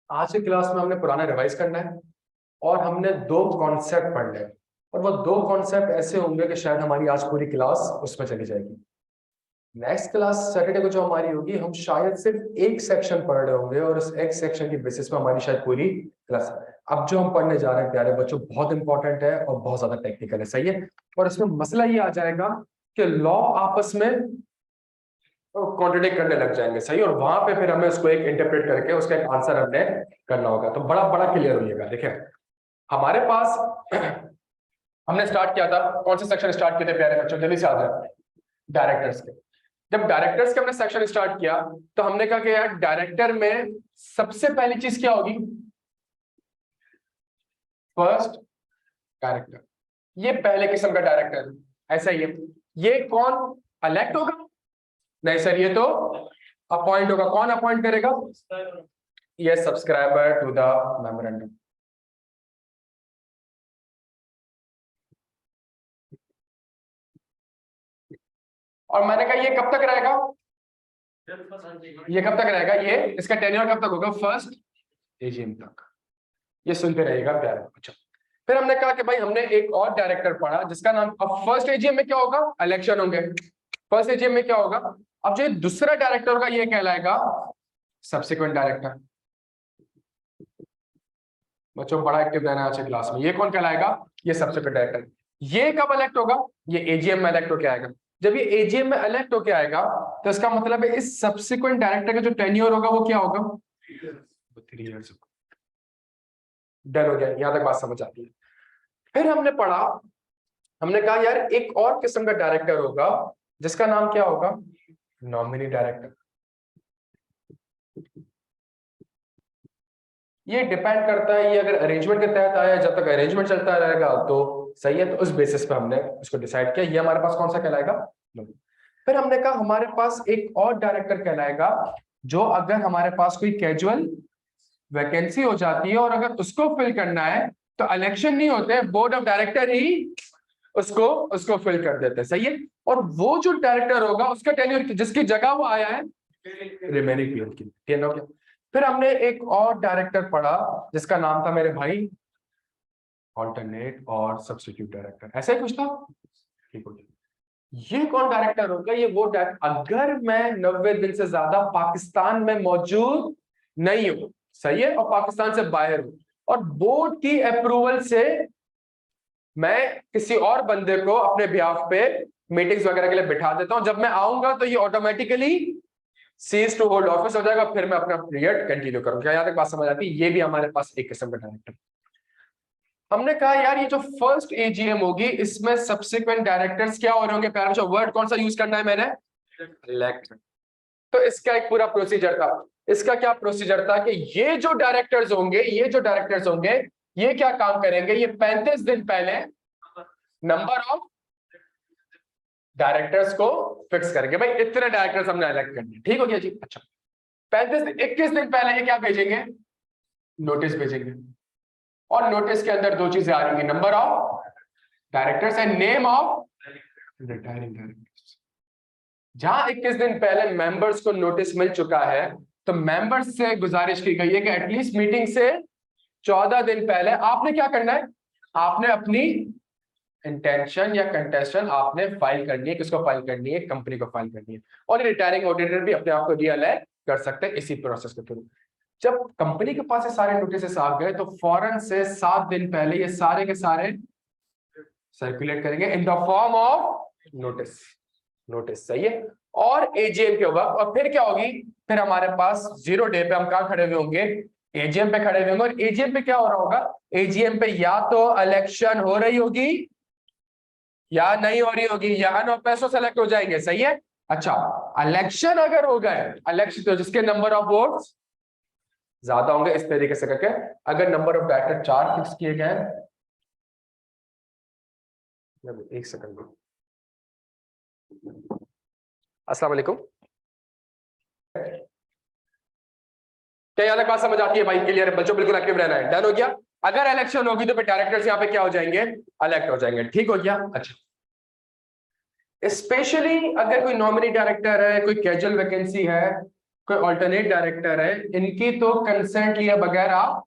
आज की क्लास में हमने पुराना रिवाइज करना है और हमने दो कॉन्सेप्ट पढ़ने हैं। और वो दो कॉन्सेप्ट ऐसे होंगे कि शायद हमारी आज पूरी क्लास उसमें चली जाएगी। नेक्स्ट क्लास सैटरडे को जो हमारी होगी, हम शायद सिर्फ एक सेक्शन पढ़ रहे होंगे और उस एक सेक्शन की बेसिस पे हमारी शायद पूरी क्लास। अब जो हम पढ़ने जा रहे हैं प्यारे बच्चों, बहुत इंपॉर्टेंट है और बहुत ज्यादा टेक्निकल है, सही है। और इसमें मसला ये आ जाएगा कि लॉ आपस में कॉन्ट्रडिक्ट करने लग जाएंगे, सही। और वहां पे फिर हमें उसको एक इंटरप्रेट करके उसका एक आंसर हमने करना होगा। तो बड़ा बड़ा क्लियर होइएगा। देखिए हमारे पास हमने स्टार्ट किया था, कौन से सेक्शन स्टार्ट किए थे प्यारे बच्चों, जल्दी से आ जाए। डायरेक्टर्स के। जब डायरेक्टर्स के हमने सेक्शन स्टार्ट किया तो हमने कहा कि यार डायरेक्टर में सबसे पहली चीज क्या होगी, फर्स्ट डायरेक्टर। ये पहले किस्म का डायरेक्टर है, ऐसा ही है। ये कौन इलेक्ट होगा? नहीं सर, ये तो अपॉइंट होगा। कौन अपॉइंट करेगा? ये सब्सक्राइबर टू द मेमोरेंडम। और मैंने कहा ये कब तक रहेगा? ये कब तक रहेगा? ये इसका टेन्योर कब तक होगा? फर्स्ट एजीएम तक। ये सुनते रहिएगा प्यारे। अच्छा, फिर हमने कहा कि भाई हमने एक और डायरेक्टर पढ़ा जिसका नाम, अब फर्स्ट एजीएम में क्या होगा? इलेक्शन होंगे। फर्स्ट एजीएम में क्या होगा? अब जो दूसरा डायरेक्टर होगा ये कहलाएगा सब्सिक्वेंट डायरेक्टर। बच्चों बड़ा एक्टिव रहना है आज की क्लास में। ये कौन कहलाएगा? ये सब्सिक्वेंट डायरेक्टर। ये कब इलेक्ट होगा? ये एजीएम में इलेक्ट होकर आएगा। जब ये एजीएम में इलेक्ट होकर आएगा तो इसका मतलब है इस सब्सिक्वेंट डायरेक्टर का जो टेन्योर होगा वो क्या होगा? 3 इयर्स। डन हो गया, यहां तक बात समझ आती है। फिर हमने पढ़ा, हमने कहा यार एक और किस्म का डायरेक्टर होगा जिसका नाम क्या होगा? Nominee director. ये डिपेंड करता है, ये अगर अरेंजमेंट के तहत आया, जब तक अरेंजमेंट चलता रहेगा तो सही है। तो उस बेसिस पे हमने उसको डिसाइड किया। ये हमारे पास कौन सा कहलाएगा? फिर हमने कहा हमारे पास एक और डायरेक्टर कहलाएगा जो अगर हमारे पास कोई कैजुअल वैकेंसी हो जाती है और अगर उसको फिल करना है तो इलेक्शन नहीं होते, बोर्ड ऑफ डायरेक्टर ही उसको उसको फिल कर देते हैं, सही है। और वो जो डायरेक्टर होगा उसका टेन्योर जिसकी जगह वो आया है रिमेनिंग पीरियड की, ठीक हो गया। फिर हमने एक और डायरेक्टर पढ़ा जिसका नाम था मेरे भाई ऑल्टरनेट और सब्स्टिट्यूट डायरेक्टर, ऐसा ही कुछ था, ठीक हो गया। ये कौन डायरेक्टर होगा? ये वो डायरेक्टर अगर मैं 90 दिन से ज्यादा पाकिस्तान में मौजूद नहीं हूं, सही है, और पाकिस्तान से बाहर हूं और बोर्ड की अप्रूवल से मैं किसी और बंदे को अपने बिहाफ पे मीटिंग्स वगैरह के लिए बिठा देता हूं। जब मैं आऊंगा तो ये automatically ceases to hold office हो जाएगा, फिर मैं अपना पीरियड कंटिन्यू करूंगा। यहां तक बात समझ आती है? ये भी हमारे पास एक किस्म का डायरेक्टर। हमने कहा यार ये जो फर्स्ट एजीएम होगी इसमें सब्सिक्वेंट डायरेक्टर्स क्या हो रहे होंगे? प्यारे बच्चों वर्ड कौन सा यूज करना है मैंने? इलेक्ट। तो इसका एक पूरा प्रोसीजर था। इसका क्या प्रोसीजर था कि ये जो डायरेक्टर्स होंगे ये क्या काम करेंगे? ये 35 दिन पहले नंबर ऑफ डायरेक्टर्स को फिक्स करेंगे। भाई इतने डायरेक्टर्स हमने इलेक्ट करने, ठीक हो गया जी। अच्छा, 21 दिन पहले ये क्या भेजेंगे? नोटिस भेजेंगे। और नोटिस के अंदर दो चीजें आ रही होंगी, number of directors and name of retiring directors. जहां 21 दिन पहले मेंबर्स को नोटिस मिल चुका है तो मेंबर्स से गुजारिश की गई है कि एटलीस्ट मीटिंग से 14 दिन पहले आपने क्या करना है? आपने अपनी इंटेंशन या कंटेस्टेंट आपने फाइल करनी है। किसको फाइल करनी है? कंपनी को फाइल करनी है। और रिटायरिंग ऑडिटर भी अपने आप को डीएलआई कर सकते हैं इसी प्रोसेस के थ्रू। जब कंपनी के पास ये सारे नोटिस आ गए तो फौरन से 7 दिन पहले ये सारे के सारे सर्कुलेट करेंगे in the form of notice. Notice, सही है। और एजीएम के वक्त, और फिर क्या होगी? फिर हमारे पास 0 डे पे हम कहां खड़े हुए होंगे? एजीएम पे खड़े हुए होंगे। और एजीएम पे क्या हो रहा होगा? एजीएम पे या तो इलेक्शन हो रही होगी या नहीं हो रही होगी, या अनऑफिशियल सेलेक्ट हो जाएंगे, सही है। अच्छा, इलेक्शन अगर हो गए, इलेक्शन तो जिसके नंबर ऑफ वोट्स ज्यादा होंगे, इस तरीके से करके अगर नंबर ऑफ डायरेक्टर 4 फिक्स किए गए, एक सेकंड, अस्सलाम वालेकुम। क्या यहां तक बात समझ आती है भाई? क्लियर है बच्चों? बिल्कुल एक्टिव रहना है। डन हो गया। अगर इलेक्शन होगी तो फिर डायरेक्टर्स यहाँ पे क्या हो जाएंगे? इलेक्ट हो जाएंगे, ठीक हो गया। अच्छा, स्पेशली अगर कोई नॉमिनी डायरेक्टर है, कोई कैजुअल वैकेंसी है, कोई ऑल्टरनेट डायरेक्टर है, इनकी तो कंसेंट लिए बगैर आप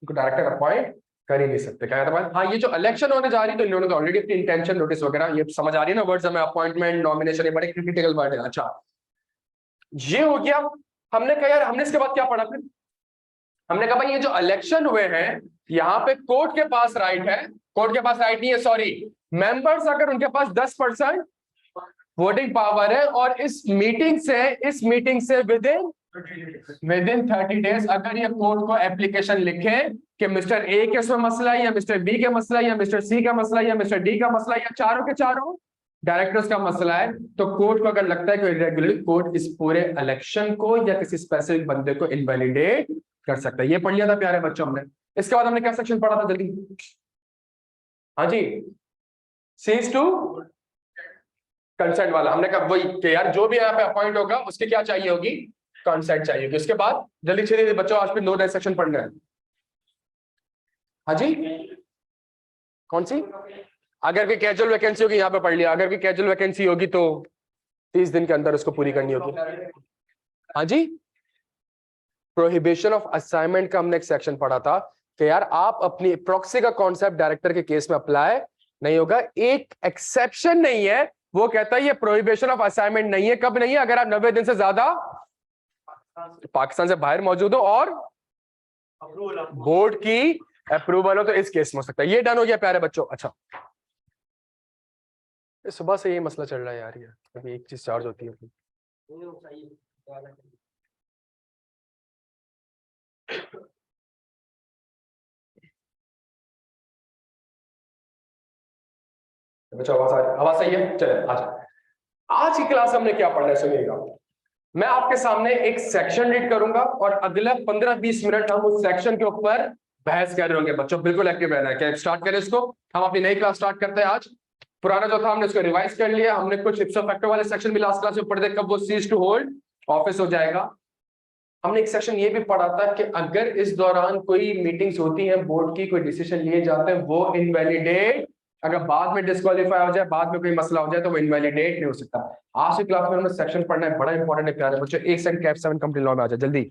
उनको डायरेक्टर अपॉइंट कर ही नहीं सकते। क्या कहता है? हाँ, ये जो इलेक्शन होने जा रही है तो इन्होंने तो ऑलरेडी अपनी इंटेंशन नोटिस वगैरह, ये समझ आ रही है ना वर्ड्स हमें, अपॉइंटमेंट, नॉमिनेशन, ये बड़े क्रिटिकल वर्ड है। अच्छा, ये हो गया। हमने कहा यार, हमने इसके बाद क्या पढ़ा फिर? हमने कहा भाई ये जो इलेक्शन हुए हैं, यहाँ पे कोर्ट के पास राइट है, कोर्ट के पास राइट नहीं है, सॉरी, मेंबर्स अगर उनके पास 10% वोटिंग पावर है और इस मीटिंग से विद इन 30 डेज अगर ये कोर्ट को एप्लीकेशन लिखे कि मिस्टर ए के इसमें मसला है, या मिस्टर बी का मसला है, या मिस्टर सी का मसला है, या मिस्टर डी का मसला है, या चारों के चारों डायरेक्टर्स का मसला है, तो कोर्ट को अगर लगता है कि इरेगुलर, कोर्ट इस पूरे इलेक्शन को या किसी स्पेसिफिक बंदे को इनवैलिडेट कर सकता है। ये पढ़ लिया था प्यारे बच्चों हमने। इसके बाद हमने क्या सेक्शन पढ़ा था जल्दी? हाँ जी, सीज टू कंसेंट वाला। हमने कहा वही कि यार जो भी यहाँ पे अपॉइंट होगा उसके क्या चाहिए होगी? कंसेंट चाहिए होगी। उसके बाद जल्दी चलिए बच्चों, आज पे 9 सेक्शन पढ़ना है। हाँ जी, कौन सी? अगर कोई कैजुअल वैकेंसी होगी यहाँ पे पढ़ लिया, अगर कोई कैजुअल वैकेंसी होगी तो 30 दिन के अंदर उसको पूरी करनी होगी। हाँ जी, प्रोहिबिशन ऑफ असाइनमेंट का हमने एक सेक्शन पढ़ा था कि यार आप अपनी प्रॉक्सी का कॉन्सेप्ट डायरेक्टर के केस में अप्लाई नहीं होगा। एक एक्सेप्शन नहीं है, वो कहता है ये प्रोहिबिशन ऑफ असाइनमेंट नहीं है। कब नहीं है? अगर आप 90 दिन से ज्यादा पाकिस्तान से बाहर मौजूद हो और बोर्ड की अप्रूवल हो, तो इस केस में हो सकता है। ये डन हो गया प्यारे बच्चों। अच्छा, सुबह से ये मसला चल रहा है यार, ये अभी एक चीज चार्ज होती है। बच्चों आवाज सही है? चले आज की क्लास हमने क्या पढ़ना है सुनिएगा। मैं आपके सामने एक सेक्शन रीड करूंगा और अगले 15-20 मिनट हम उस सेक्शन के ऊपर बहस कर रहे होंगे। बच्चों बिल्कुल एक्टिव रहना है। क्या स्टार्ट करें इसको? हम अपनी नई क्लास स्टार्ट करते हैं आज। पुराना जो था हमने उसको रिवाइज कर लिया। हमने कुछ इप्सो फैक्टर वाले सेक्शन भी लास्ट क्लास में पढ़े थे, कब वो सीज टू होल्ड ऑफिस हो जाएगा। हमने एक सेक्शन ये भी पढ़ा था कि अगर इस दौरान कोई मीटिंग्स होती हैं बोर्ड की, कोई डिसीजन लिए जाते हैं, वो इनवैलिडेट, अगर बाद में डिस्क्वालीफाई हो जाए, बाद में कोई मसला हो जाए, तो वो इनवैलिडेट नहीं हो सकता। आज की क्लास में हमने सेक्शन पढ़ना है, बड़ा इंपॉर्टेंट है प्यारे बच्चों। एक सेकंड, कैप 7 कंप्लीट लॉ में आ जाए जल्दी।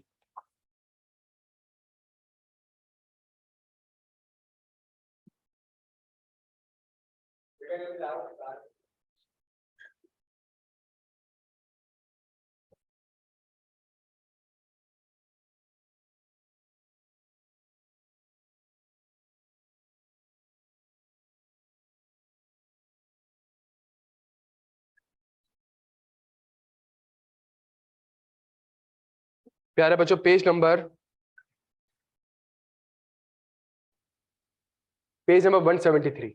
प्यारे बच्चों, पेज नंबर 173।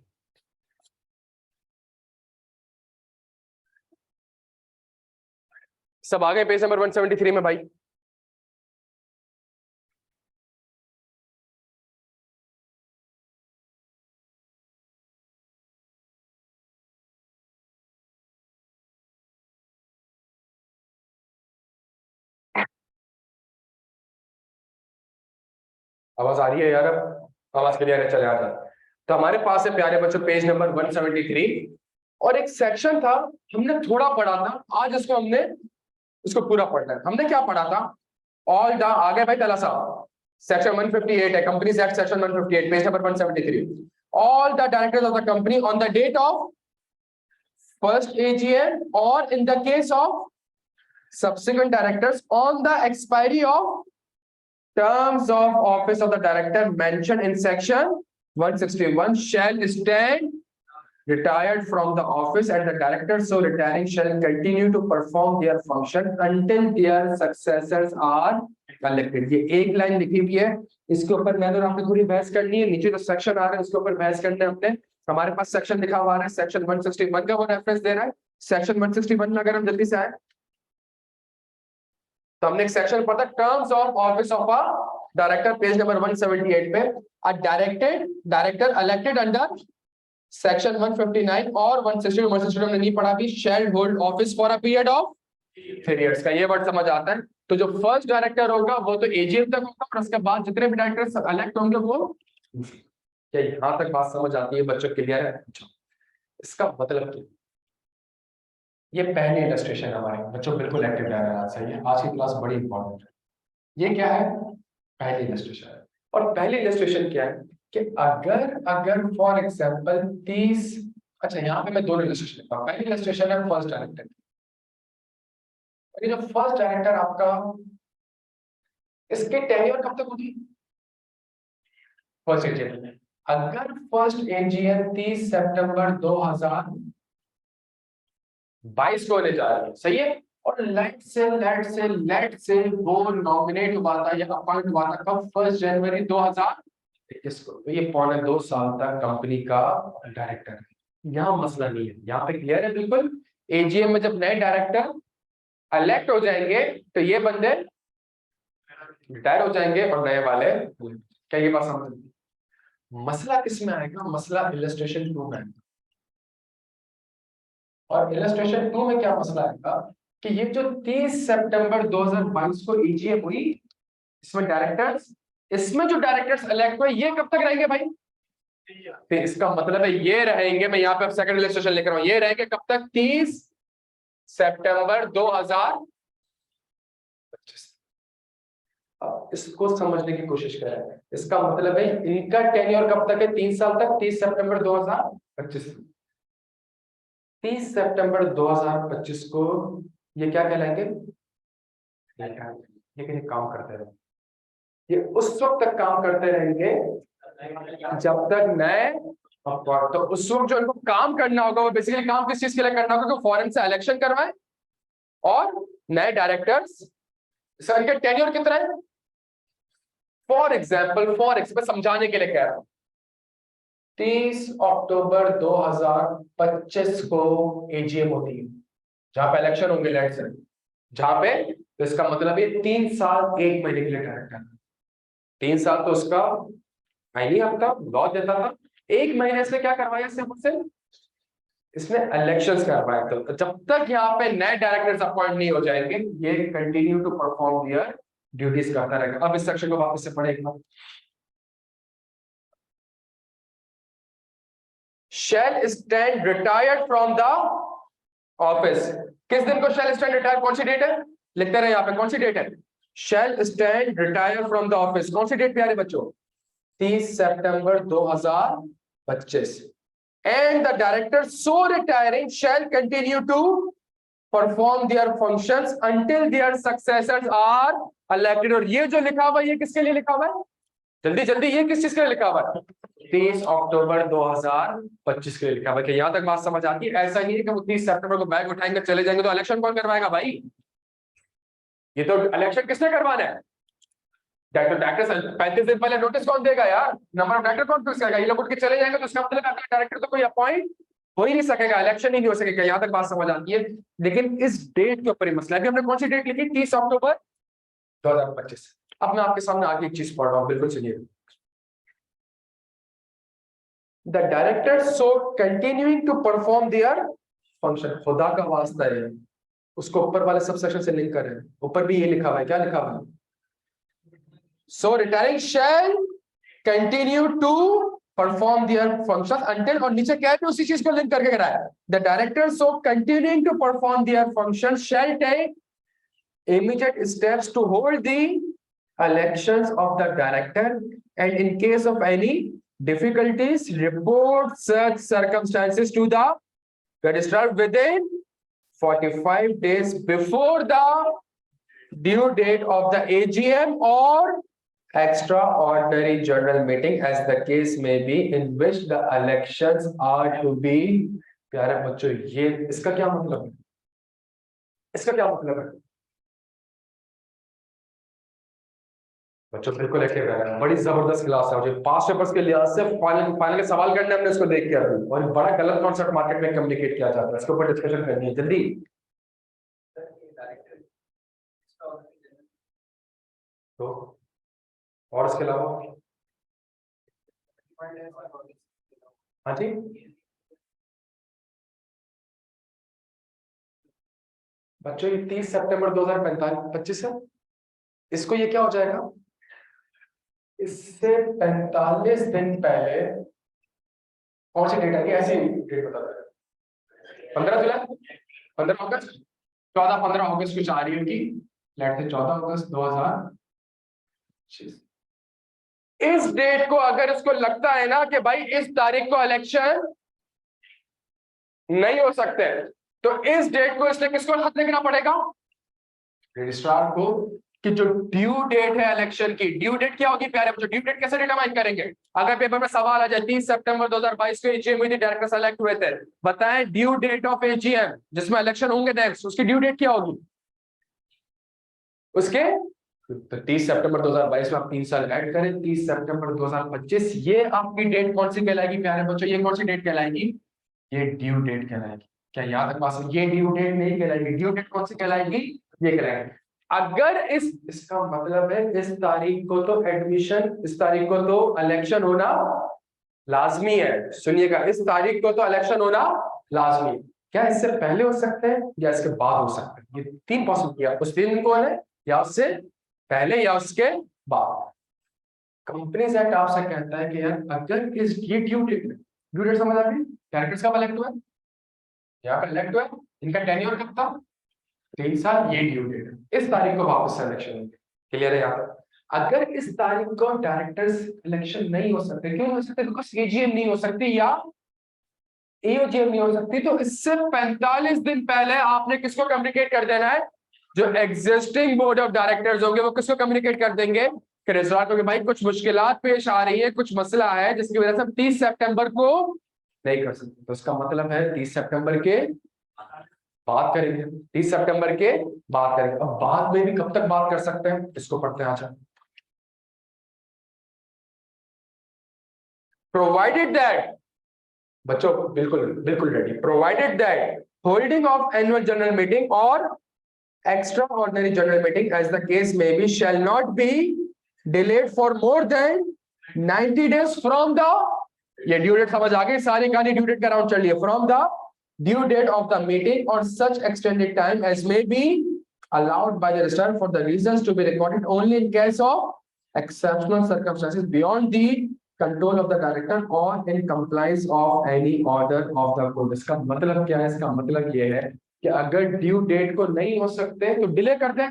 सब आ गए पेज नंबर 173 में भाई? आवाज आ रही है यार? अब आवाज क्लियर है? चले आ जाए। तो हमारे पास है प्यारे बच्चों पेज नंबर 173 और एक सेक्शन था, हमने थोड़ा पढ़ा था, आज इसको हमने इसको पूरा पढ़ना है। हमने क्या पढ़ा था? ऑल द, आ गए भाई तला साहब? सेक्शन 158 है, companies act section 158, page number 173। All the directors of the company on the date of first AGM or in the case of subsequent directors on the expiry of terms of office of the director mentioned in section 161 shall stand retired from the office and the director so retiring shall continue to perform their function until their successors are elected। ये एक line लिखी हुई है, इसके ऊपर मैंने और आपने थोड़ी बहस करनी है। नीचे जो सेक्शन आ रहा है उसके ऊपर बहस करना है हमने। हमारे पास सेक्शन लिखा हुआ है, सेक्शन 161 का वो रेफरेंस दे रहा है। सेक्शन 161 में अगर हम जल्दी से आए तो हमने एक सेक्शन पढ़ा, terms of office of a director, page number 178 पे। A director elected under section 159 और 160 हमने नहीं पढ़ा भी, shall hold office for a period of 3 years का। ये वर्ड समझ आता है? तो जो फर्स्ट डायरेक्टर होगा वो तो AGM तक होगा और उसके बाद जितने भी डायरेक्टर इलेक्ट होंगे वो, क्या यहां तक बात समझ आती है बच्चों? क्लियर है? अच्छा, इसका मतलब क्या? ये पहली इलस्ट्रेशन हमारी बच्चों, बिल्कुल एक्टिव रह रहा है, सही है, आज की क्लास बड़ी इंपॉर्टेंट है। ये क्या है? पहली इलस्ट्रेशन है। और पहली इलस्ट्रेशन क्या है कि अगर अगर फॉर एग्जांपल 30, अच्छा यहाँ पे मैं दोनों इलस्ट्रेशन लिखता हूँ। पहली इलस्ट्रेशन है फर्स्ट डायरेक्टर, ये जो फर्स्ट डायरेक्टर आपका, इसके टेन्योर कब तक होगी? First AGM. अगर फर्स्ट एजीएम 30 सितंबर 2022 को होने जा रही है, सही है, और लेट से वो नॉमिनेट हुआ था या अपॉइंट हुआ था कब? 1 जनवरी 2021 को। तो ये 2.25 साल तक कंपनी का डायरेक्टर है। यहाँ मसला नहीं है, यहाँ पे क्लियर है बिल्कुल। एजीएम में जब नए डायरेक्टर इलेक्ट हो जाएंगे तो ये बंदे रिटायर हो जाएंगे और नए वाले, क्या ये बात समझ? मसला किसमें आएगा? मसला इलस्ट्रेशन 2 में। और इलस्ट्रेशन 2 में क्या मसला आएगा कि ये जो 30 सितंबर 2022 को ईजीएम हुई, इसमें डायरेक्टर्स, इसमें जो डायरेक्टर्स इलेक्ट हुए ये कब तक रहेंगे भाई? तो इसका मतलब है ये रहेंगे, मैं यहाँ पे सेकंड इलस्ट्रेशन लिख रहा हूं, ये रहेंगे कब तक? 30 सितंबर 2025। अब इसको समझने की कोशिश करें। इसका मतलब है इनका टेन्योर कब तक है? 3 साल तक, 30 सितंबर 2025। 30 सितंबर 2025 को ये क्या कहलाएंगे? लेकिन ये काम करते रहे, ये उस वक्त तक काम करते रहेंगे जब तक नए, तो उस वक्त जो इनको काम करना होगा वो बेसिकली काम किस चीज के लिए करना होगा? फॉरेन से इलेक्शन करवाए और नए डायरेक्टर्स। सर इनके टेन्योर कितना है? फॉर एग्जाम्पल समझाने के लिए कह रहा हूं, 30 अक्टूबर 2025 को एजीएम होती है जहां पे इलेक्शन होंगे, लेट से, जहां पे, तो इसका मतलब ये 3 साल 1 महीने के लिए डायरेक्टर, 3 साल तो उसका नहीं आता, लॉ देता था, 1 महीने से क्या करवाया इसने मुझसे? इसने इलेक्शंस करवाए। तो जब तक यहाँ पे नए डायरेक्टर्स अपॉइंट नहीं हो जाएंगे ये continue to perform their duties करता रहेगा। अब इस सेक्शन को वापस से पढ़े एक बार। shall stand retired from the office। किस दिन को shall stand retired? कौन सी डेट है? लिखते रहे यहाँ पे, कौन सी डेट है? shall stand retired from the office, कौन सी डेट प्यारे बच्चों? 30 सितंबर 2025। and the director so retiring shall continue to perform their functions until their successors are elected। और ये जो लिखा हुआ है ये किसके लिए लिखा हुआ है? जल्दी जल्दी, ये किस चीज के लिए लिखा हुआ है? 30 अक्टूबर 2025 के लिए लिखा हुआ है। यहां तक बात समझ आती है? ऐसा नहीं है कि वो 30 सितंबर को बैग उठाएंगे चले जाएंगे, तो इलेक्शन कौन करवाएगा भाई? ये तो इलेक्शन किसने करवाना है? डायरेक्टर 35 दिन पहले नोटिस कौन देगा यार? नंबर ऑफ डायरेक्टर कौन फिक्स करेगा? ये लोग उठ के चले जाएंगे तो उसका मतलब आपका डायरेक्टर तो कोई अपॉइंट हो ही नहीं सकेगा, इलेक्शन ही नहीं हो सकेगा। यहां तक बात समझ आती है? लेकिन इस डेट के ऊपर ही मसला है। हमने कौन सी डेट लिखी? 30 अक्टूबर 2025। अब मैं आपके सामने आगे एक चीज पढ़ रहा हूं, बिल्कुल सुनिए। The director so continuing to perform their function, खुदा का वास्ता है, उसको ऊपर वाले सब सेक्शन से लिंक करें। ऊपर भी ये लिखा हुआ है, क्या लिखा हुआ है? So retiring shall continue to perform their functions until, और नीचे क्या है उसी चीज को लिंक करके करा है। The directors so continuing to perform their functions shall take immediate steps to hold the elections of the director and in case of any difficulties report such circumstances to the registrar within 45 days before the due date of the AGM or extraordinary general meeting as the case may be in which the elections are to be। प्यारे बच्चों ये इसका क्या मतलब है? इसका क्या मतलब है बच्चों? बिल्कुल एक्टिव रहना, बड़ी जबरदस्त क्लास है। मुझे पास पेपर्स के लिहाज से फाइनल के सवाल करने हमने इसको देख के अभी, और बड़ा गलत कॉन्सेप्ट मार्केट में कम्युनिकेट किया जाता है, इसके ऊपर डिस्कशन करनी है जल्दी। तो और इसके अलावा हाँ जी, बच्चों ये 30 सितंबर 2025 है। इसको ये क्या हो जाएगा? इससे 45 दिन पहले कौन सी डेट आएगी? ऐसी डेट बता दो, 15 जुलाई। 15 अगस्त, 14-15 अगस्त कुछ आ रही होगी, लेट से 14 अगस्त 2025। इस डेट को अगर इसको लगता है ना कि भाई इस तारीख को इलेक्शन नहीं हो सकते, तो इस डेट को इसलिए किसको खत लिखना पड़ेगा, रजिस्ट्रार को, कि जो ड्यू डेट है इलेक्शन की, ड्यू डेट क्या होगी प्यारे बच्चों, ड्यू डेट कैसे डिटरमाइन करेंगे। अगर पेपर में सवाल आ जाए 30 सितंबर 2022 को एजीएम हुई थी, डायरेक्टर सेलेक्ट हुए थे, बताएं ड्यू डेट ऑफ एजीएम जिसमें इलेक्शन होंगे नेक्स्ट, उसकी ड्यू डेट क्या होगी उसके, तो 30 सितंबर 2022 में आप 3 साल ऐड करें, 30 सितंबर 2025, ये आपकी डेट कौन सी कहलाएगी प्यारे बच्चों, ये कौन सी डेट कहलाएगी, ये ड्यू डेट कहलाएगी। क्या याद रखना, ये ड्यू डेट नहीं कहलाएगी, ड्यू डेट कौन सी कहलाएगी, ये कहलाएगी। अगर इसका मतलब है इस तारीख को तो एडमिशन, इस तारीख को तो इलेक्शन होना लाजमी है, सुनिएगा, इस तारीख को तो इलेक्शन होना लाजमी है। क्या इससे पहले हो सकते हैं या इसके बाद हो सकते हैं, ये 3 पॉसिबिलिटी, उस दिन कौन है, या उससे पहले या उसके बाद। कंपनीज एक्ट आपसे कहता है कि यार अगर इस ये ड्यू डेट समझ आ गई, कैरेक्टर्स कब इलेक्ट हुए, यहाँ पर इलेक्ट हुए, इनका टेन्योर कब था, 3 साल, ये ड्यू डेट है, इस तारीख को वापस इलेक्शन होंगे। क्लियर है यहाँ पर। अगर इस तारीख को डायरेक्टर्स इलेक्शन नहीं हो सकते, क्यों नहीं हो सकते, बिकॉज एजीएम नहीं हो सकती या एओजीएम नहीं हो सकती, तो इससे 45 दिन पहले आपने किसको कम्युनिकेट कर देना है, जो एग्जिस्टिंग बोर्ड ऑफ डायरेक्टर्स होंगे वो किसको कम्युनिकेट कर देंगे, कि रजिस्ट्रार को, कि भाई कुछ मुश्किलात पेश आ रही है, कुछ मसला है जिसकी वजह से हम 30 सितंबर को नहीं कर सकते, तो इसका मतलब है 30 सितंबर के बात करेंगे, 30 सितंबर के बात करेंगे। अब बाद में भी कब तक बात कर सकते हैं, इसको पढ़ते हैं। अच्छा, प्रोवाइडेड दैट, बच्चों बिल्कुल बिल्कुल ready, provided that holding of annual general meeting और extraordinary general meeting as the case may be shall not be delayed for more than 90 days from the, ये ड्यू डेट समझ आ गई, सारी कहानी ड्यू डेट का राउंड चल रही है, from the due date of the meeting और such extended time as may be allowed by the registrar for the reasons to be recorded only in case of exceptional circumstances beyond the control of the director or in compliance of any order of the court। इसका मतलब क्या है, इसका मतलब ये है कि अगर ड्यू डेट को नहीं हो सकते तो डिले कर दें,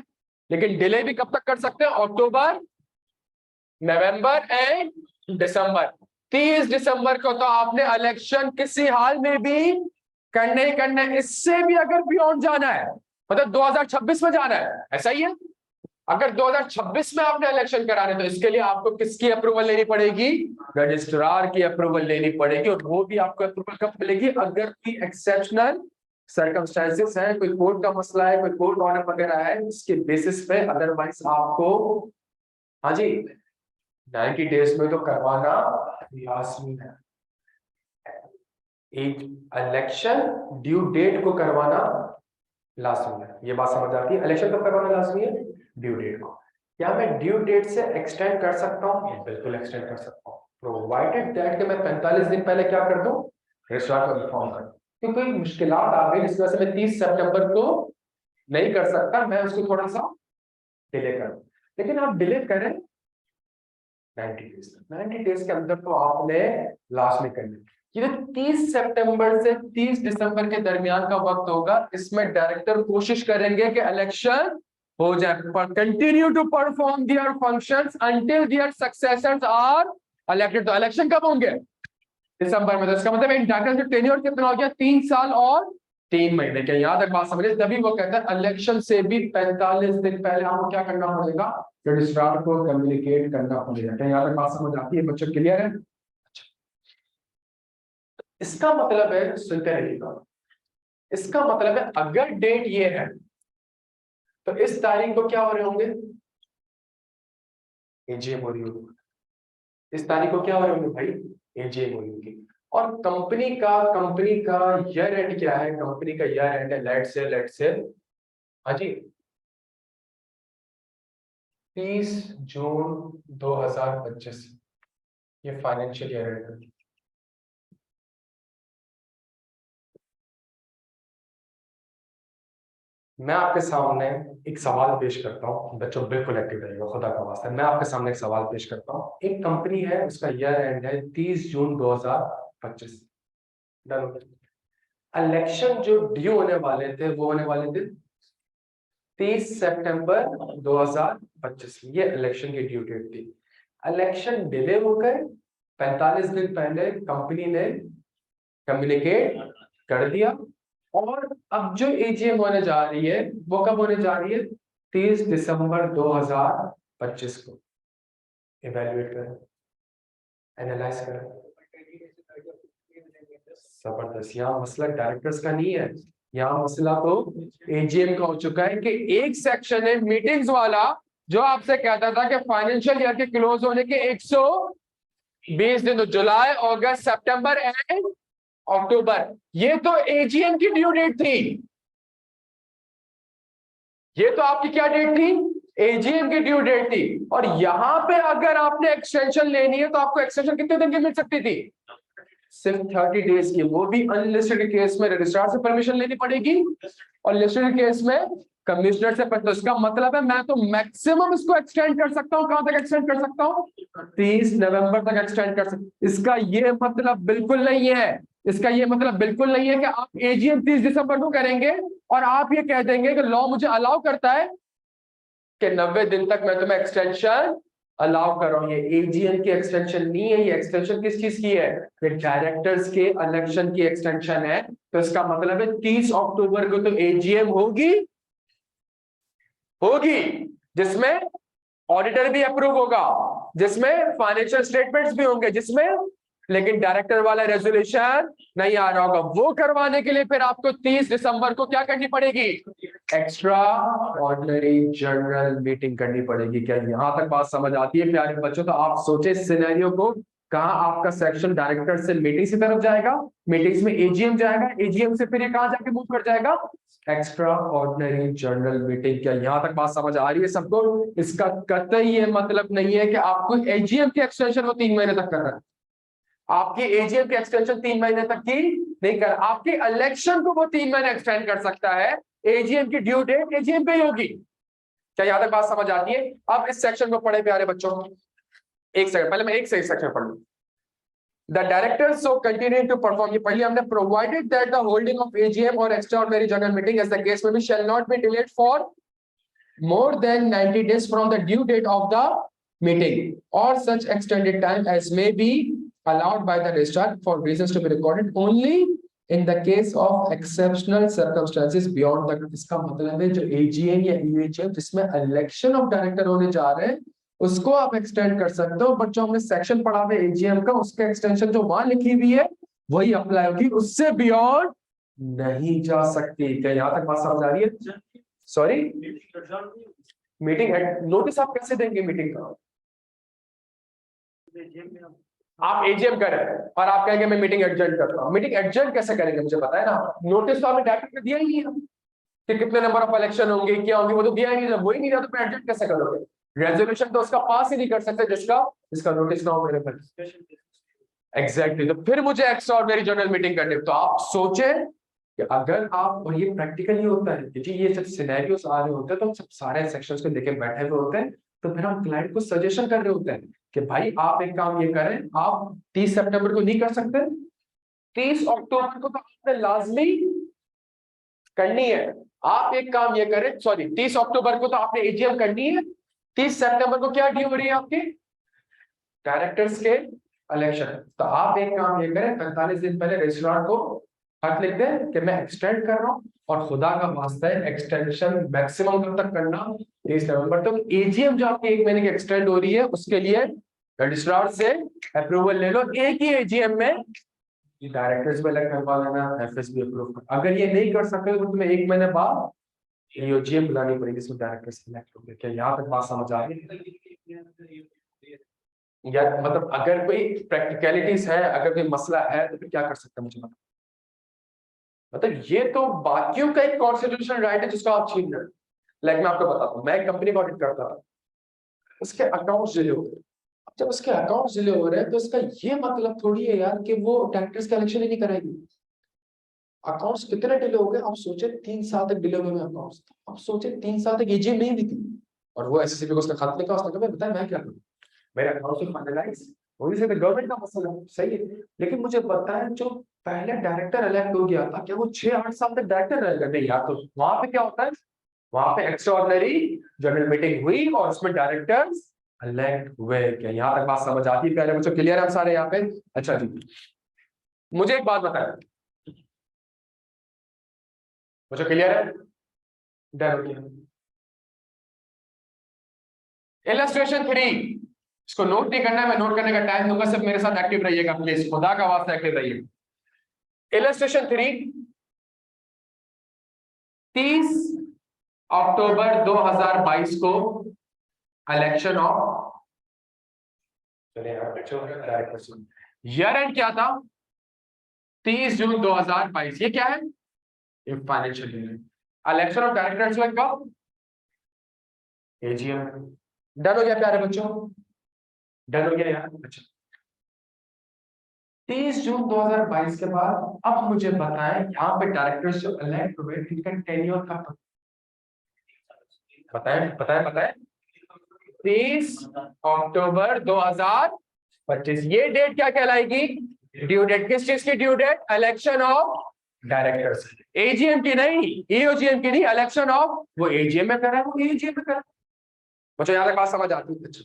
लेकिन डिले भी कब तक कर सकते हैं, अक्टूबर, नवंबर एंड दिसंबर। 30 दिसंबर को तो आपने इलेक्शन किसी हाल में भी करने ही करना है, इससे भी अगर बियॉन्ड जाना है, मतलब 2026 में जाना है, ऐसा ही है। अगर 2026 में आपने इलेक्शन कराने, तो इसके लिए आपको किसकी अप्रूवल लेनी पड़ेगी, रजिस्ट्रार की अप्रूवल लेनी पड़ेगी, और वो भी आपको अप्रूवल कब मिलेगी, अगर कोई एक्सेप्शनल सर्कमस्टेंसेस है, कोई कोर्ट का मसला है, कोई कोर्ट ऑर्डर वगैरह है, उसके बेसिस पे, अदरवाइज आपको, हाँ जी, 90 डेज में तो करवाना लाजमी है, एक इलेक्शन ड्यू डेट को करवाना लाजमी है। ये बात समझ आती है, इलेक्शन कब करवाना लाजमी है, ड्यू डेट को। क्या मैं ड्यू डेट से एक्सटेंड कर सकता हूँ, बिल्कुल एक्सटेंड कर सकता हूँ, प्रोवाइडेड दैट कि मैं 45 दिन पहले क्या कर दूं, रजिस्ट्रार को इन्फॉर्म कर दूं, क्योंकि कोई मुश्किलात आ गई जिस वजह से मैं 30 सितंबर को नहीं कर सकता, मैं उसको थोड़ा सा डिले करूं, लेकिन आप डिले करें 90 डेज, 90 डेज के अंदर तो आपने लास्ट में करनी। ये 30 सितंबर से 30 दिसंबर के दरमियान का वक्त होगा, इसमें डायरेक्टर कोशिश करेंगे कि इलेक्शन हो जाए, पर continue to perform their functions until their successors are elected. तो इलेक्शन कब होंगे, दिसंबर में। तो इसका मतलब डायरेक्टर का टेन्योर कितना हो गया, 3 साल और 3 महीने। क्या याद रख बात समझे, तभी वो कहता है इलेक्शन से भी 45 दिन पहले आपको क्या करना पड़ेगा, रजिस्ट्रार को कम्युनिकेट करना पड़ेगा। क्या याद रख बात समझ आती है बच्चों, क्लियर है। इसका मतलब है, सुनते रहिएगा, इसका मतलब है अगर डेट ये है तो इस तारीख को क्या हो रहे होंगे, एजीएम हो रही होगी, इस तारीख को क्या हो रहे होंगे भाई, एजीएम हो रही होगी। और कंपनी का ईयर एंड क्या है, कंपनी का ईयर एंड है लेट से हाँ जी 30 जून 2025, ये फाइनेंशियल ईयर एंड है। मैं आपके सामने एक सवाल पेश करता हूँ, बच्चों बिल्कुल एक्टिव रहेगा, खुदा का वास्ता है। मैं आपके सामने एक सवाल पेश करता हूँ, एक कंपनी है, उसका ईयर एंड है 30 जून 2025, डन। इलेक्शन जो ड्यू होने वाले थे वो होने वाले थे 30 सितंबर 2025 में, ये इलेक्शन की ड्यू डेट थी। इलेक्शन डिले हो गए, 45 दिन पहले कंपनी ने कम्युनिकेट कर दिया, और अब जो एजीएम होने जा रही है वो कब होने जा रही है? 30 दिसंबर 2025 को। इवैल्यूएट करें, एनालाइज करें। जबरदस्त। यहाँ मसला डायरेक्टर्स का नहीं है, यहाँ मसला तो एजीएम का हो चुका है कि एक सेक्शन है मीटिंग्स वाला जो आपसे कहता था कि फाइनेंशियल ईयर के क्लोज होने के 120 दिन, तो जुलाई, अगस्त, सितंबर एंड अक्टूबर, ये तो एजीएम की ड्यू डेट थी। ये तो आपकी क्या डेट थी? एजीएम की ड्यू डेट थी। और यहां पे अगर आपने एक्सटेंशन लेनी है तो आपको एक्सटेंशन कितने दिन की मिल सकती थी? सिर्फ 30 डेज की, वो भी अनलिस्टेड केस में रजिस्ट्रार से परमिशन लेनी पड़ेगी और लिस्टेड केस में कमिश्नर से। तो इसका मतलब है मैं तो मैक्सिमम इसको एक्सटेंड कर सकता हूं। कहां तक एक्सटेंड कर सकता हूं? 30 नवंबर तक एक्सटेंड कर सकता। इसका ये मतलब बिल्कुल नहीं है, इसका ये मतलब बिल्कुल नहीं है कि आप एजीएम 30 दिसंबर को करेंगे और आप ये कह देंगे कि लॉ मुझे अलाउ करता है कि 90 दिन तक मैं तुम्हें एक्सटेंशन अलाउ कर रहा हूं। ये एजीएम की एक्सटेंशन नहीं है, ये एक्सटेंशन किस चीज की है? ये डायरेक्टर्स के इलेक्शन की एक्सटेंशन है। तो इसका मतलब है 30 अक्टूबर को तो एजीएम होगी, जिसमें ऑडिटर भी अप्रूव होगा, जिसमें फाइनेंशियल स्टेटमेंट्स भी होंगे, जिसमें लेकिन डायरेक्टर वाला रेजोल्यूशन नहीं आ रहा होगा। वो करवाने के लिए फिर आपको 30 दिसंबर को क्या करनी पड़ेगी? एक्स्ट्रा ऑर्डिनरी जनरल मीटिंग करनी पड़ेगी। क्या यहां तक बात समझ आती है प्यारे बच्चों? तो आप सोचे सिनेरियो को, कहां आपका सेक्शन डायरेक्टर से मीटिंग की तरफ जाएगा, मीटिंग्स में एजीएम जाएगा, एजीएम से फिर ये कहां जाके मूव कर जाएगा? Extra ordinary general meeting. क्या यहां तक बात समझ आ रही है सबको? इसका कतई ये मतलब नहीं है कि आपको एजीएम की एक्सटेंशन वो 3 महीने तक करना है। आपकी एजीएम की एक्सटेंशन 3 महीने तक की नहीं कर, आपके इलेक्शन को वो 3 महीने एक्सटेंड कर सकता है। एजीएम की ड्यू डेट एजीएम पे ही होगी। क्या यहां तक बात समझ आती है? अब इस सेक्शन को पढ़े प्यारे बच्चों। एक सेकंड, पहले मैं एक से एक सेक्शन पढ़ लूं। The directors so continuing to perform, ये पहले हमने provided that the holding of AGM or extraordinary general meeting as the case may be shall not be delayed for more than 90 days from the due date of the meeting or such extended time as may be allowed by the registrar for reasons to be recorded only in the case of exceptional circumstances beyond the। इसका मतलब है जो AGM या UHM जिसमें election of director होने जा रहे हैं उसको आप एक्सटेंड कर सकते हो, बट जो हमने सेक्शन पढ़ा है एजीएम का उसका एक्सटेंशन जो वहां लिखी हुई है वही अप्लाई होगी, उससे बियॉन्ड नहीं जा सकती। क्या यहां तक बात समझ आ रही है? सॉरी, मीटिंग नोटिस आप कैसे देंगे मीटिंग का? आप एजीएम करें और आप कहेंगे मैं मीटिंग एडजर्न करता हूं। मीटिंग एडजर्न कैसे करेंगे मुझे पता है ना। नोटिस तो आपने डायरेक्ट में दिया ही नहीं है कि कितने नंबर ऑफ इलेक्शन होंगे, क्या होंगे, वो तो दिया ही नहीं। वही नहीं दिया तो एडजर्न कैसे करोगे? रेजोल्यूशन तो उसका पास ही नहीं कर सकते जिसका नोटिस ना हो मेरे पास। एग्जैक्टली। तो फिर मुझे एक्स्ट्राऑर्डिनरी जनरल मीटिंग करनी। तो आप सोचे कि अगर आप, और ये प्रैक्टिकली होता है क्योंकि ये जब सिनेरियोस आ रहे होते हैं तो हम सब सारे सेक्शंस को लेके बैठे हुए होते हैं, तो फिर हम क्लाइंट को सजेशन कर रहे होते हैं कि भाई आप एक काम ये करें, आप 30 सितंबर को नहीं कर सकते, 30 अक्टूबर को तो आपने लाजमी करनी है। आप एक काम ये करें, सॉरी 30 अक्टूबर को तो आपने एजीएम करनी है, 30 सितंबर को क्या ड्यू हो रही है आपकी? डायरेक्टर्स के इलेक्शन। तो आप एक काम ये करें, 45 दिन पहले रजिस्ट्रार को खत लिख दें कि मैं एक्सटेंड कर रहा हूं, और खुदा का वास्ता है एक्सटेंशन मैक्सिमम कब तक करना? 30 नवंबर तक। एजीएम जो आपकी 1 महीने की एक्सटेंड हो रही है उसके लिए रजिस्ट्रार से अप्रूवल ले लो। एक ही एजीएम में डायरेक्टर्स भी अलग करवा लेना, एफएस भी अप्रूव कर। अगर ये नहीं कर सकते तो तुम्हें 1 महीने बाद एजीएम बुलानी पड़ेगी जिसमें डायरेक्टर्स सिलेक्ट होंगे। क्या यहाँ तक बात समझ आ रही है? या मतलब अगर कोई प्रैक्टिकलिटीज है, अगर कोई मसला है तो फिर क्या कर सकते हैं मुझे बताओ। मतलब ये तो बाकियों का एक कॉन्स्टिट्यूशनल राइट है जिसको आप छीन रहे हो। लाइक मैं आपको बताता हूँ, मैं एक कंपनी का ऑडिट करता था, उसके अकाउंट्स डिले हो गए। अब जब उसके अकाउंट्स डिले हो रहे हैं तो इसका ये मतलब थोड़ी है यार कि वो डायरेक्टर्स का इलेक्शन ही नहीं कराएगी। अकाउंट्स कितने डिले हो गए? आप सोचे 3 साल तक डिले हुए अकाउंट्स। आप सोचे 3 साल तक एजीएम नहीं दी थी और वो एसएससी को उसका खत लिखा, उसने कहा बताया मैं क्या करूं, मेरे अकाउंट्स को फाइनलाइज वही से गवर्नमेंट का मसला है, सही है। लेकिन मुझे पता है जो पहले डायरेक्टर इलेक्ट हो गया था, क्या वो 6-8 साल तक डायरेक्टर रहेगा? नहीं यार, तो वहां पे क्या होता है, वहां पे एक्स्ट्राऑर्डिनरी जनरल मीटिंग हुई और उसमें डायरेक्टर्स इलेक्ट हुए। क्या यहाँ तक बात समझ आती है? पहले मुझे क्लियर है सारे यहाँ पे? अच्छा जी, मुझे एक बात बताएं, मुझे क्लियर है? डन हो गया। इलस्ट्रेशन 3, इसको नोट नहीं करना है, मैं नोट करने का टाइम दूंगा, सिर्फ मेरे साथ एक्टिव रहिएगा प्लीज, खुदा का वास्ता एक्टिव रहिएगा। इलस्ट्रेशन 3, 30 अक्टूबर 2022 को इलेक्शन ऑफ, ईयर एंड क्या था? 30 जून 2022। ये क्या है? ये financial year. Election of directors हुआ कब? एजीएम। डन हो गया प्यारे बच्चों? डन हो गया यार? अच्छा, 30 जून 2022 के बाद अब मुझे बताएं, यहाँ पे डायरेक्टर्स जो इलेक्ट हुए इनका टेन्योर का बताएं बताएं बताएं। 30 अक्टूबर 2025, ये डेट क्या कहलाएगी? Due date. किस चीज की due date? Election of directors. AGM की नहीं, ईओजीएम की नहीं, इलेक्शन ऑफ। वो एजीएम में करा है, वो एजीएम में करा है। मुझे यहाँ तक बात समझ आती है? अच्छा,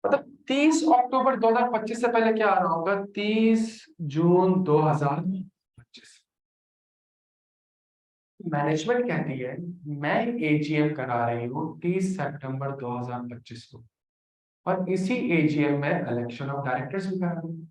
मतलब 30 अक्टूबर 2025 से पहले क्या आ रहा होगा? 30 जून 2025। मैनेजमेंट कहती है मैं एजीएम करा रही हूँ 30 सितंबर 2025 को, और इसी एजीएम में इलेक्शन ऑफ डायरेक्टर्स भी करा रही हूँ।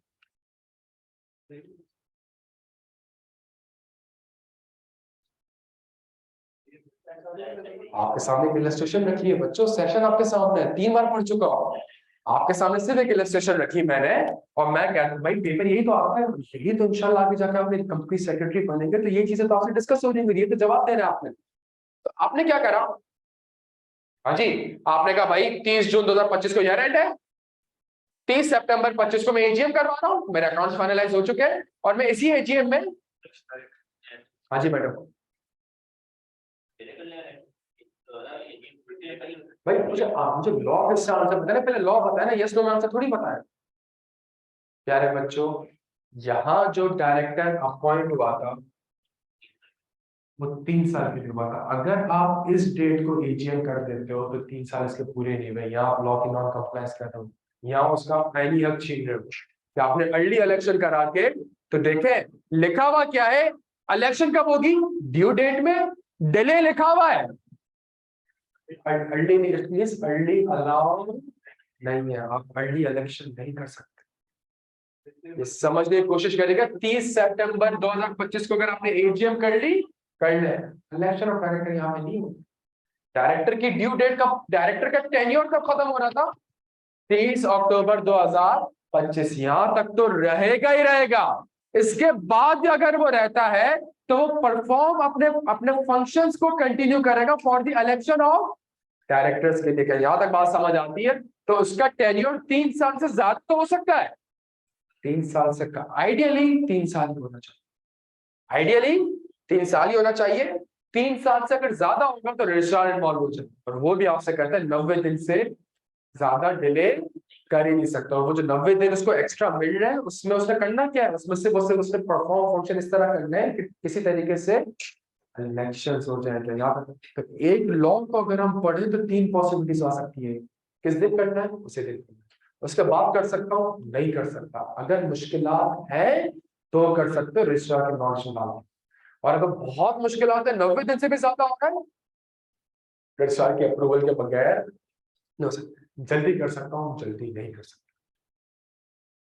आपके सामने एक इलस्ट्रेशन रखी है बच्चों, सेशन आपके सामने है, 3 बार पढ़ चुका हूं। आपके सामने सिर्फ एक इलस्ट्रेशन रखी मैंने, और मैं कहता हूं भाई पेपर यही तो आपका है, यही तो इंशाल्लाह आगे जाकर आप एक कंपनी सेक्रेटरी बनेंगे, तो ये चीजें तो आपसे डिस्कस हो रही है, ये तो जवाब दे रहे हैं आपने। तो आपने क्या करा? हाँ जी, आपने कहा भाई 30 जून 2025 को ईयर एंड है, 30 सितंबर 25 को मैं एजीएम करवा रहा हूँ, मेरे अकाउंट फाइनलाइज हो चुके हैं, और मैं इसी एजीएम में। हाँ जी मैडम। भाई मुझे लॉ किससे आंसर बताना, पहले लॉ बताया ना, यस नो में आंसर थोड़ी बताया। प्यारे बच्चों, यहाँ जो डायरेक्टर अपॉइंट हुआ था वो 3 साल के लिए हुआ था। अगर आप इस डेट को एजीएम कर देते हो तो 3 साल इसके पूरे नहीं हुए, यहाँ आप लॉ की नॉन कंप्लायंस कर रहे हो, यहाँ उसका पहली हक छीन रहे हो कि आपने अर्ली इलेक्शन करा के। तो देखे लिखा हुआ क्या है, इलेक्शन कब होगी? ड्यू डेट में डिले लिखा हुआ है, अर्ली नहीं, अर्ली अलाउ नहीं है, आप अर्ली इलेक्शन नहीं कर सकते। ये समझने की कोशिश करेगा, 30 सितंबर 2025 को अगर आपने एजीएम कर ली, कर ले, इलेक्शन ऑफ डायरेक्टर यहाँ पे नहीं होगी। डायरेक्टर की ड्यू डेट कब, डायरेक्टर का टेन्योर कब खत्म हो रहा था? 30 अक्टूबर 2025। यहां तक तो रहेगा ही रहेगा, इसके बाद अगर वो रहता है तो वो परफॉर्म अपने अपने फंक्शंस को कंटिन्यू करेगा for the election of directors के लिए। यहां तक बात समझ आती है? तो उसका टेन्योर 3 साल से ज्यादा तो हो सकता है, 3 साल से का आइडियली 3 साल ही होना चाहिए, आइडियली 3 साल ही होना चाहिए। 3 साल से अगर ज्यादा होगा तो रजिस्ट्रार इन्वॉल्व हो जाए, और वो भी आपसे कहता है 90 दिन से ज्यादा डिले कर ही नहीं सकता। और वो जो 90 दिन उसको एक्स्ट्रा मिल रहे हैं उसमें उसने करना क्या है? उसमें से उसने परफॉर्म फंक्शन इस तरह करना है कि किसी तरीके से इलेक्शंस हो जाए। तो यहाँ पर तो एक लॉ को अगर हम पढ़े तो 3 पॉसिबिलिटीज आ सकती है, किस दिन करना है, उसे दिन करना है, उसके बाद कर सकता हूँ, नहीं कर सकता, अगर मुश्किलात है तो कर सकते हो रजिस्ट्रार के नॉन डाल, और अगर बहुत मुश्किलात है 90 दिन से भी ज्यादा हो रहा है, रजिस्ट्रार के अप्रूवल के बगैर नहीं हो सकता। जल्दी कर सकता हूँ, जल्दी नहीं कर सकता,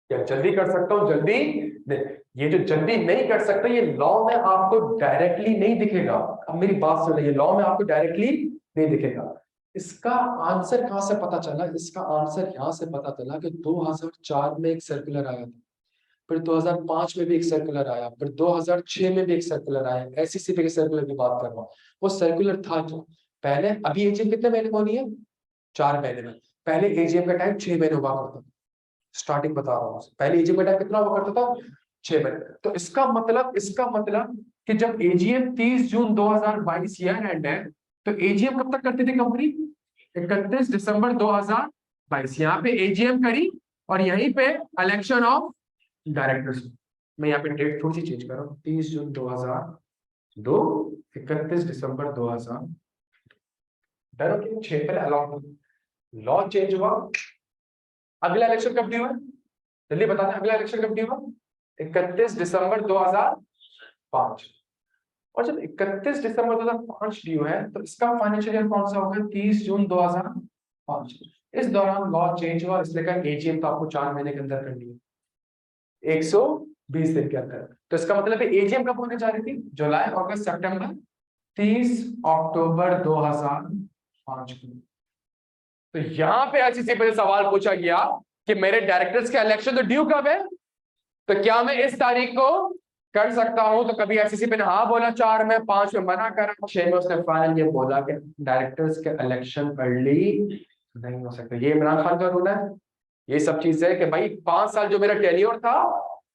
या जल्दी कर सकता हूँ जल्दी नहीं। ये जो जल्दी नहीं कर सकता ये लॉ में आपको डायरेक्टली नहीं दिखेगा। अब मेरी बात सुन लीजिए, लॉ में आपको डायरेक्टली नहीं दिखेगा। इसका आंसर कहां से पता चला? इसका आंसर यहां से पता चला कि 2004 में एक सर्कुलर आया था, फिर 2005 में भी एक सर्कुलर आया, फिर 2006 में भी एक सर्कुलर आया, एसईसी पे सर्कुलर की बात कर रहा हूँ। वो सर्कुलर था जो पहले, अभी एजीएम कितने महीने में होनी है? 4 महीने में। पहले एजीएम का टाइम 6 महीने हुआ करता था, स्टार्टिंग बता रहा हूँ, पहले एजीएम का टाइम कितना हुआ करता था? 6 महीने। तो इसका मतलब कि जब एजीएम 30 जून 2022 ईयर एंड है, तो एजीएम कब तक करती थी कंपनी? 31 दिसंबर 2000 22 यहाँ पे एजीएम करी और यहीं पे इलेक्शन ऑफ डायरेक्टर्स। मैं यहाँ पे डेट थोड़ी सी चेंज कर रहा हूँ, 30 जून 2002, 31 दिसंबर 2000। डर हो कि 6 पर अलाउ, लॉ चेंज हुआ। अगला इलेक्शन कब ड्यू है, जल्दी बताते हैं, अगला इलेक्शन कब ड्यू है? 31 दिसंबर 2005। और जब 31 दिसंबर 2005 ड्यू है तो इसका फाइनेंशियल ईयर कौन सा होगा? 30 जून 2005। इस दौरान लॉ चेंज हुआ, इसलिए का एजीएम तो आपको 4 महीने के अंदर करनी है, 120 दिन के अंदर। तो इसका मतलब है एजीएम कब होने जा रही थी? जुलाई, अगस्त, सितंबर, 30 अक्टूबर 2005 को। तो यहां पे आईसीसी पे सवाल पूछा गया कि मेरे डायरेक्टर्स के इलेक्शन तो ड्यू कब है, तो क्या मैं इस तारीख को कर सकता हूं? तो कभी आईसीसी पे ने हाँ बोला 4 में, 5 में मना करा, 6 में उसने फाइनल ये बोला कि डायरेक्टर्स के इलेक्शन अर्ली नहीं हो सकते। ये इमरान खान का रूल है। ये सब चीजें कि भाई 5 साल जो मेरा टेन्योर था,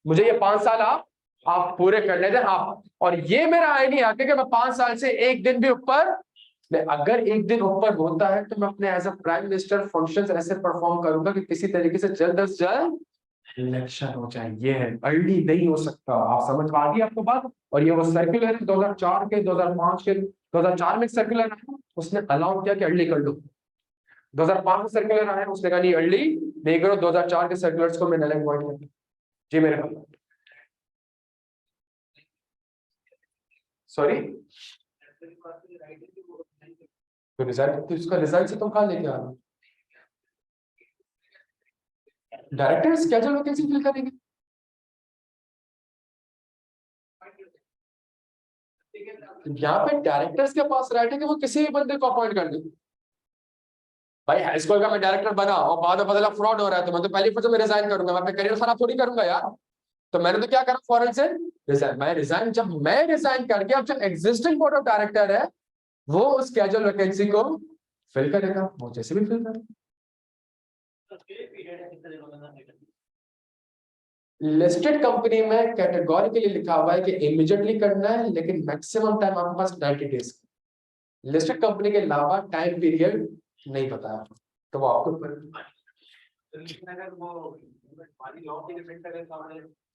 मुझे ये 5 साल आप पूरे करने दें आप। और ये मेरा आइडिया है कि मैं 5 साल से एक दिन भी ऊपर, अगर एक दिन ऊपर होता है तो मैं अपने as a prime minister functions ऐसे परफॉर्म करूंगा कि किसी तरीके से जल्द अज जल्द इलेक्शन हो जाए। ये है, अर्ली नहीं हो सकता। आप समझ आ गई आपको बात? और ये वो सर्कुलर है 2004 के, 2005 के, 2004 में सर्कुलर आया, उसने अलाउ किया कि अर्ली कर लो। 2005 में सर्कुलर आया, उसने कहा नहीं अर्ली नहीं करो। 2004 के सर्कुलर्स को मैं नल एंड वॉइड कर, जी मेरे भाई। सॉरी, तो रिजल्ट, तो इसका रिजल्ट से तुम कहाँ लेके आ रहे हो? डायरेक्टर स्केड्यूल वैकेंसी फिल करेंगे। यहाँ पे डायरेक्टर्स के पास राइट है कि वो किसी भी बंदे को अपॉइंट कर दे। भाई हाई स्कूल का मैं डायरेक्टर बना और बाद में बदला फ्रॉड हो रहा है, तो मैं तो पहली फर्स्ट में रिजाइन करूंगा, मैं अपना करियर खराब थोड़ी करूंगा यार। तो मैंने तो क्या करा, फॉरन से रिजाइन। मैं रिजाइन, जब मैं रिजाइन करके अब जो एग्जिस्टिंग बोर्ड ऑफ डायरेक्टर है वो उस कैजुअल वैकेंसी को फिल करेगा, वो जैसे भी फिल करेगा। लिस्टेड कंपनी में कैटेगोरिकली लिखा हुआ है कि इमीडिएटली करना है, लेकिन मैक्सिमम टाइम आपके पास 90 डेज। लिस्टेड कंपनी के अलावा टाइम पीरियड नहीं बताया, तो वो आपको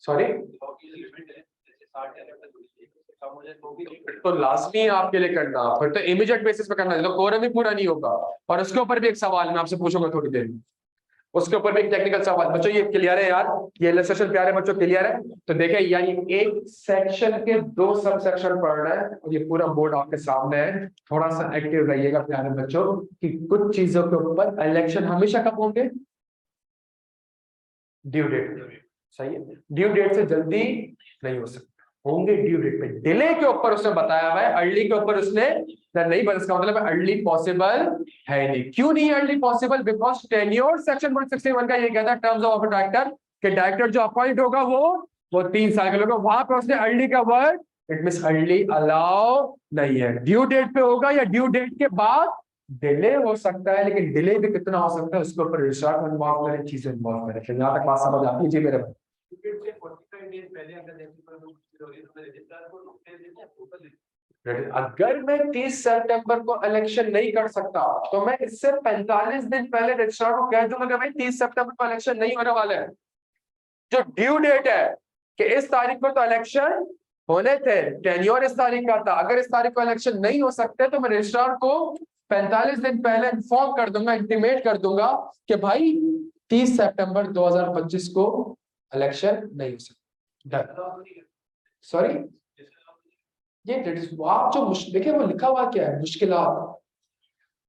सॉरी तो लाजमी आपके लिए करना, फिर तो इमीडिएट बेसिस पे करना है, तो कोरम ही पूरा नहीं होगा। और उसके ऊपर भी एक सवाल मैं आपसे पूछूंगा थोड़ी देर में, उसके ऊपर भी एक टेक्निकल सवाल। बच्चों ये क्लियर है यार? ये इलस्ट्रेशन प्यारे बच्चों, क्लियर है? तो देखिए, यानी एक सेक्शन के 2 सब सेक्शन पढ़ रहे हैं और ये पूरा बोर्ड आपके सामने है। थोड़ा सा एक्टिव रहिएगा प्यारे बच्चों, कि कुछ चीजों के ऊपर इलेक्शन हमेशा कब होंगे? Due date. सही है, ड्यू डेट से जल्दी नहीं हो सकता, होंगे ड्यू डेट पे। डिले के ऊपर उसने बताया हुआ है, अर्ली के ऊपर उसने नहीं, बस इसका मतलब अर्ली पॉसिबल है नहीं। क्यों नहीं early possible? Because tenure section 161 का ये कहता है टर्म्स ऑफ डायरेक्टर कि डायरेक्टर जो अपॉइंट होगा वो 3 साल का होगा। वहां पे उसने अर्ली का word, it means early allow नहीं है। ड्यू डेट पे होगा या ड्यू डेट के बाद डिले हो सकता है, लेकिन डिले भी कितना हो सकता है उसके ऊपर रिसर्च इन्वॉल्व करें, चीजें इन्वॉल्व करें। यहाँ तक बात समझ आती है जी मेरे भाई? अगर मैं 30 सितंबर को इलेक्शन नहीं कर सकता तो मैं इससे 45 दिन पहले रजिस्ट्रार को कह दूंगा कि भाई 30 सितंबर को इलेक्शन नहीं होने वाला है। जो ड्यू डेट है कि इस तारीख को तो इलेक्शन होने थे, टेन्योर इस तारीख का था, अगर इस तारीख को इलेक्शन नहीं हो सकते तो मैं रजिस्ट्रार को 45 दिन पहले इन्फॉर्म कर दूंगा, इंटीमेट कर दूंगा कि भाई 30 सितंबर 2025 को इलेक्शन नहीं हो सकता। सॉरी, ये आप जो देखिए वो लिखा हुआ क्या है, मुश्किलात।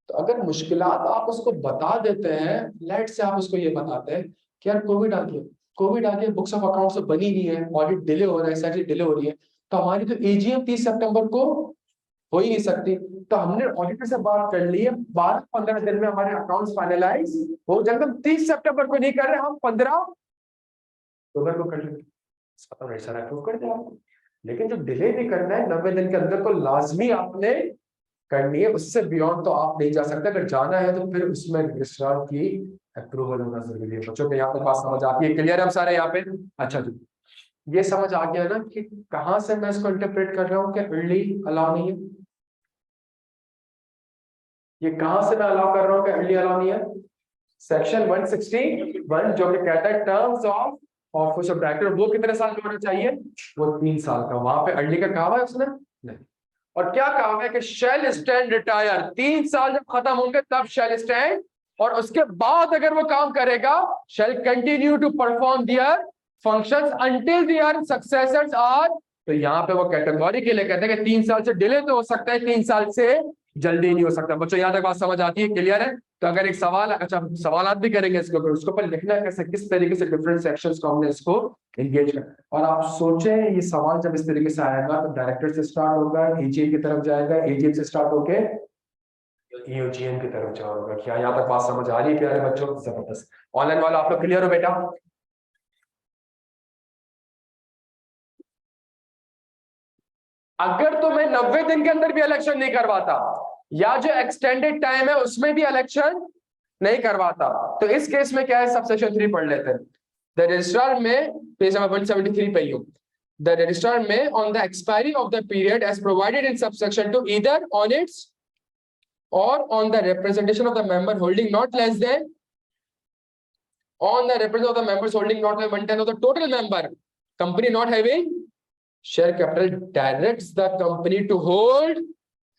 तो अगर मुश्किलात आप उसको बता देते हैं, लेट से आप उसको ये बताते हैं कि यार कोविड आ गया, बुक्स ऑफ अकाउंट से बनी नहीं है, ऑडिट डिले हो रहा है, सैलरी डिले हो रही है, तो हमारी तो एजीएम 30 सितंबर को हो ही नहीं सकती। तो हमने ऑडिटर से बात कर ली है, 12-15 दिन में हमारे अकाउंट्स फाइनलाइज हो जाएंगे। हम 30 सितंबर को नहीं कर रहे, हम 15 अक्टूबर को कर लेंगे, सारा अप्रूव कर दिया आपको। लेकिन जो डिले भी करना है 90 दिन के अंदर, तो लाजमी आपने करनी है, उससे बियॉन्ड तो आप नहीं जा सकते। अगर जाना है तो फिर उसमें रजिस्ट्रार की अप्रूवल होना जरूरी है। बच्चों को यहाँ पे बात समझ आती है? क्लियर है हम सारे यहाँ पे? अच्छा जी, ये समझ आ गया ना कि कहाँ से मैं इसको इंटरप्रेट कर रहा हूँ कि अर्ली अलाउ नहीं है। ये कहाँ से मैं अलाउ कर रहा हूँ कि अर्ली अलाउ नहीं है? सेक्शन 161 जो कि कहता है terms of office of director, वो कितने साल का होना चाहिए? वो 3 साल का। वहां पे अर्ली का कहा हुआ है उसने? नहीं। और क्या कहा हुआ है कि शैल स्टैंड रिटायर, 3 साल जब खत्म होंगे तब शैल स्टैंड, और उसके बाद अगर वो काम करेगा shall continue to perform their functions until their successors are. तो यहाँ पे वो कैटेगरी के लिए कहते हैं कि 3 साल से डिले तो हो सकता है, 3 साल से जल्दी नहीं हो सकता। बच्चों यहाँ तक बात समझ आती है? क्लियर है? तो अगर एक सवाल, अच्छा सवाल भी करेंगे इसके ऊपर, उसके ऊपर लिखना कैसे, किस तरीके से डिफरेंट सेक्शंस को हमने इसको एंगेज कर। और आप सोचें ये सवाल जब इस तरीके से आएगा तो डायरेक्टर से स्टार्ट होगा, एजीएम की तरफ जाएगा, एजीएम से स्टार्ट होके यूजीएम की तरफ जाओगे। क्या यहाँ तक बात समझ आ रही है प्यारे बच्चों? जबरदस्त। ऑनलाइन वाला आप लोग क्लियर हो बेटा? अगर तो मैं 90 दिन के अंदर भी इलेक्शन नहीं करवाता, या जो एक्सटेंडेड टाइम है उसमें भी इलेक्शन नहीं करवाता, तो इस केस में क्या है, सबसेक्शन 3 पढ़ लेते हैं। द रजिस्ट्रार में, पेज नंबर 173 पे ही हूं, द रजिस्ट्रार में on the expiry of the period as provided in subsection 2 either on its or on the representation of the member holding not less than, on the representation of the members holding not less than 1/10 of the total member company not having share capital, directs the company to hold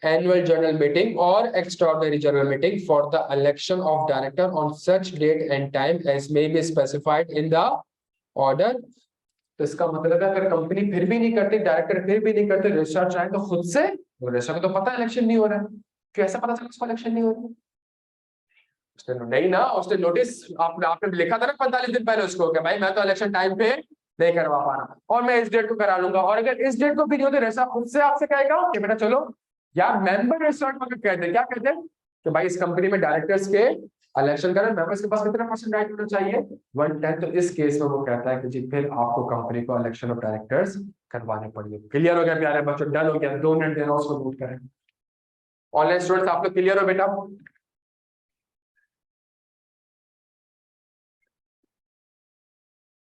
annual general meeting or extraordinary general meeting for the election of director on such date and time as may be specified in the order। तो इसका मतलब है अगर company फिर भी नहीं करती, director फिर भी नहीं करते, रजिस्ट्रार चाहे तो खुद से, रजिस्ट्रार को तो पता इलेक्शन नहीं हो रहा है, कैसे पता चला उसको इलेक्शन नहीं हो रहा? उसने नहीं ना, उसने नोटिस आपने लिखा था ना 45 दिन पहले उसको कि भाई मैं तो इलेक्शन टाइम पे नहीं करवा पा रहा और मैं इस डेट को करा लूंगा। और अगर इस डेट को भी नहीं होते रजिस्ट्रार खुद से आपसे कहेगा कि बेटा चलो, या मेंबर रजिस्ट्रार को कहते हैं, क्या कहते हैं कि भाई इस कंपनी में डायरेक्टर्स के इलेक्शन करें, मेंबर्स के पास कितना परसेंट राइट होना चाहिए? 1/10। तो इस केस में वो कहता है कि जी फिर आपको कंपनी को इलेक्शन ऑफ डायरेक्टर्स करवाने पड़ेंगे। क्लियर हो गया प्यारे बच्चों? डन हो गया? 2 मिनट देना उसको नोट करें। ऑनलाइन स्टूडेंट्स आप लोग क्लियर हो बेटा?